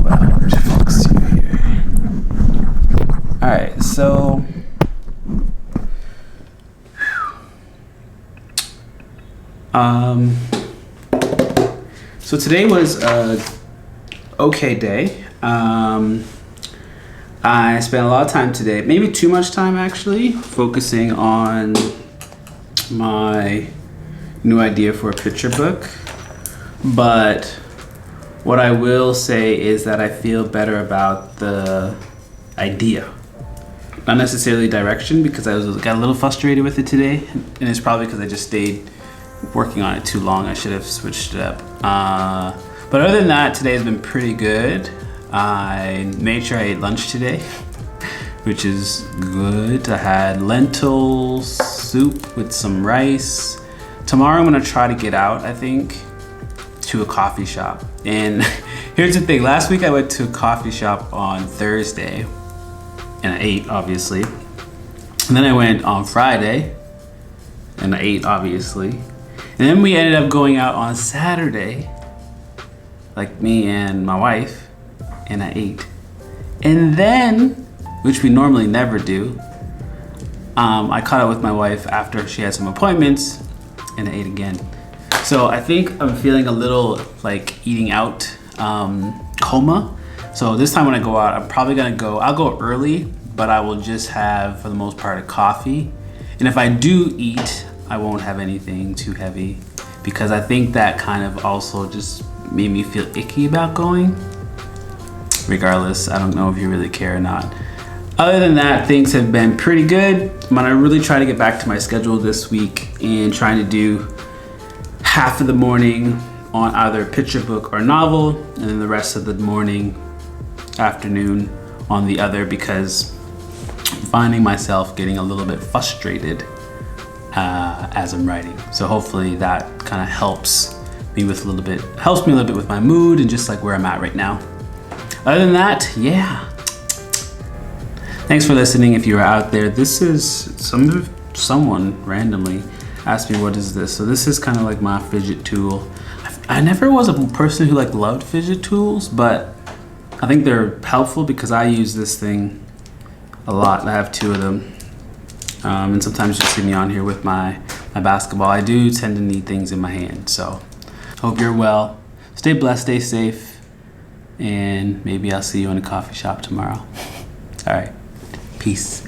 to focus you here. Alright, so today was a okay day. I spent a lot of time today, maybe too much time actually, focusing on my new idea for a picture book. But what I will say is that I feel better about the idea. Not necessarily direction, because I got a little frustrated with it today, and it's probably because I just stayed working on it too long. I should have switched it up. But other than that, today has been pretty good. I made sure I ate lunch today, which is good. I had lentils, soup with some rice. Tomorrow I'm gonna try to get out, I think, to a coffee shop. And here's the thing, last week I went to a coffee shop on Thursday and I ate, obviously. And then I went on Friday and I ate, obviously. And then we ended up going out on Saturday, like me and my wife, and I ate. And then, which we normally never do, I caught up with my wife after she had some appointments, and I ate again. So I think I'm feeling a little like eating out coma. So this time when I go out, I'm probably gonna I'll go early, but I will just have, for the most part, a coffee. And if I do eat, I won't have anything too heavy, because I think that kind of also just made me feel icky about going. Regardless, I don't know if you really care or not. Other than that, things have been pretty good. I'm gonna really try to get back to my schedule this week and trying to do half of the morning on either a picture book or novel, and then the rest of the morning, afternoon on the other, because I'm finding myself getting a little bit frustrated as I'm writing. So hopefully that kind of helps me a little bit with my mood and just like where I'm at right now. Other than that, yeah. Thanks for listening. If you are out there, this is someone randomly asked me, what is this? So this is kind of like my fidget tool. I never was a person who like loved fidget tools, but I think they're helpful because I use this thing a lot. I have two of them. And sometimes you see me on here with my basketball. I do tend to need things in my hand. So hope you're well. Stay blessed, stay safe. And maybe I'll see you in a coffee shop tomorrow. All right, peace.